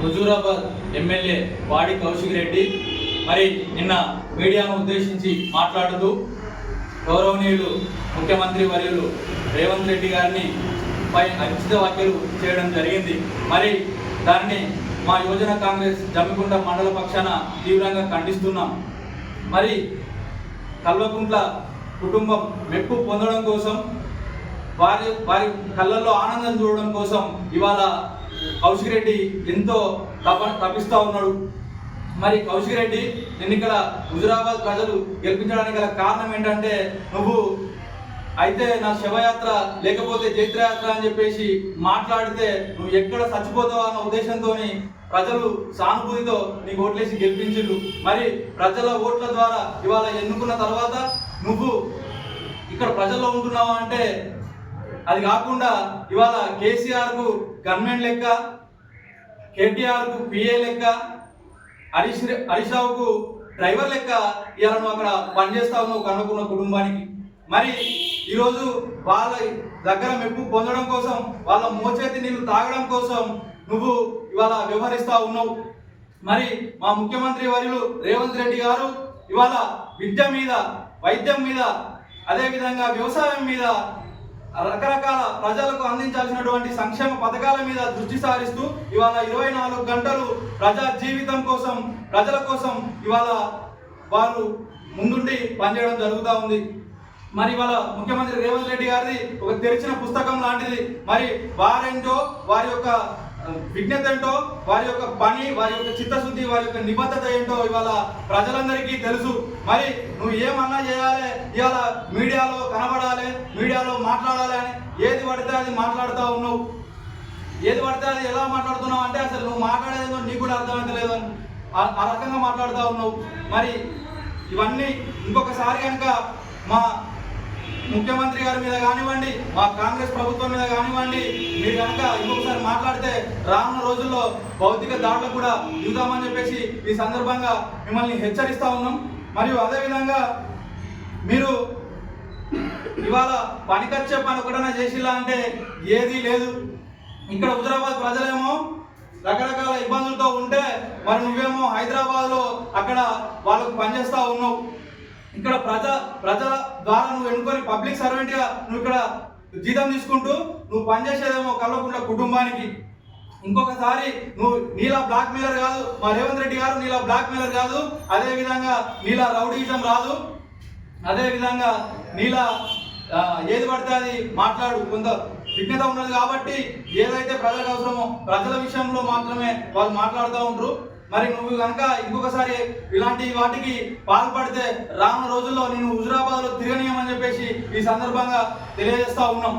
Huzurabad MLA వాడి కౌశిక్ రెడ్డి మరి నిన్న మీడియాను ఉద్దేశించి మాట్లాడుతూ గౌరవనీయులు ముఖ్యమంత్రి వర్యులు రేవంత్ రెడ్డి గారిని పై అనుచిత వ్యాఖ్యలు చేయడం జరిగింది. మరి దాన్ని మా యువజన కాంగ్రెస్ జమ్మికుంట మండల పక్షాన తీవ్రంగా ఖండిస్తున్నాం. మరి కల్వకుంట్ల కుటుంబం మెప్పు పొందడం కోసం, వారి కళ్ళల్లో ఆనందం చూడడం కోసం ఇవాళ కౌశిక్ రెడ్డి ఎంతో తప్పిస్తూ ఉన్నాడు. మరి కౌశిక్ రెడ్డి ఇక్కడ హుజూరాబాద్ ప్రజలు గెలిపించడానికి గల కారణం ఏంటంటే, నువ్వు అయితే నా శవయాత్ర లేకపోతే జైత్రయాత్ర అని చెప్పేసి మాట్లాడితే నువ్వు ఎక్కడ చచ్చిపోతావు అన్న ఉద్దేశంతో ప్రజలు సానుభూతితో నీకు ఓట్లేసి గెలిపించిండు. మరి ప్రజల ఓట్ల ద్వారా ఇవాళ ఎన్నుకున్న తర్వాత నువ్వు ఇక్కడ ప్రజల్లో ఉంటున్నావు అంటే అది కాకుండా ఇవాళ కేసీఆర్కు గన్మెన్ లెక్క, కేటీఆర్కు పిఏ లెక్క, హరీష్ రావుకు డ్రైవర్ లెక్క ఇవాళ నువ్వు అక్కడ పనిచేస్తా ఉన్నావు కనుక్కున్న కుటుంబానికి. మరి ఈరోజు వాళ్ళ దగ్గర మెప్పు పొందడం కోసం, వాళ్ళ మోచేతి నీళ్ళు తాగడం కోసం నువ్వు ఇవాళ వ్యవహరిస్తూ ఉన్నావు. మరి మా ముఖ్యమంత్రి వర్యులు రేవంత్ రెడ్డి గారు ఇవాళ విద్య మీద, వైద్యం మీద, అదేవిధంగా వ్యవసాయం మీద, రకరకాల ప్రజలకు అందించాల్సినటువంటి సంక్షేమ పథకాల మీద దృష్టి సారిస్తూ ఇవాళ 24 గంటలు ప్రజా జీవితం కోసం, ప్రజల కోసం ఇవాళ వారు ముందుండి పనిచేయడం జరుగుతూ ఉంది. మరి ఇవాళ ముఖ్యమంత్రి రేవంత్ రెడ్డి గారిది ఒక తెరిచిన పుస్తకం లాంటిది. మరి వారేంటో, వారి యొక్క విజ్ఞత ఏంటో, వారి యొక్క పని, వారి యొక్క చిత్తశుద్ధి, వారి యొక్క నిబద్ధత ఏంటో ఇవాళ ప్రజలందరికీ తెలుసు. మరి నువ్వు ఏమన్నా చేయాలి, ఇవాళ మీడియాలో కనబడాలి, మీడియాలో మాట్లాడాలి అని ఏది పడితే అది మాట్లాడుతూ ఉన్నావు. ఏది పడితే అది ఎలా మాట్లాడుతున్నావు అంటే అసలు నువ్వు మాట్లాడేదో నీకు కూడా అర్థమైతలేదు అని ఆ రకంగా మాట్లాడుతూ ఉన్నావు. మరి ఇవన్నీ ఇంకొకసారి కనుక మా ముఖ్యమంత్రి గారి మీద కానివ్వండి, మా కాంగ్రెస్ ప్రభుత్వం మీద కానివ్వండి, మీరు కనుక ఇంకొకసారి మాట్లాడితే రానున్న రోజుల్లో భౌతిక దాడులకు కూడా దిగుతామని చెప్పేసి ఈ సందర్భంగా మిమ్మల్ని హెచ్చరిస్తూ ఉన్నాం. మరియు అదేవిధంగా మీరు ఇవాళ పనికొచ్చే పని ఒకటైనా చేసిలా అంటే ఏదీ లేదు. ఇక్కడ హుజూరాబాద్ ప్రజలేమో రకరకాల ఇబ్బందులతో ఉంటే మరి నువ్వేమో హైదరాబాద్లో అక్కడ వాళ్ళకు పనిచేస్తూ ఉన్నావు. ఇక్కడ ప్రజల ద్వారా నువ్వు ఎన్నుకొని పబ్లిక్ సర్వెంట్గా నువ్వు ఇక్కడ జీతం తీసుకుంటూ నువ్వు పనిచేసేదేమో కల్వకుంట్ల కుటుంబానికి. ఇంకొకసారి నువ్వు నీలా బ్లాక్ మెయిలర్ కాదు, మా రేవంత్ రెడ్డి గారు నీలా బ్లాక్ మెయిలర్ కాదు, అదేవిధంగా నీలా రౌడీజం రాదు, అదేవిధంగా నీలా ఏది పడితే అది మాట్లాడు. కొంత విజ్ఞత ఉన్నది కాబట్టి ఏదైతే ప్రజలకు అవసరమో ప్రజల విషయంలో మాత్రమే వాళ్ళు మాట్లాడుతూ ఉంటారు. మరి నువ్వు కనుక ఇంకొకసారి ఇలాంటి వాటికి పాల్పడితే రానున్న రోజుల్లో నేను హుజూరాబాద్లో తిరగనీయమని చెప్పేసి ఈ సందర్భంగా తెలియజేస్తా ఉన్నాం.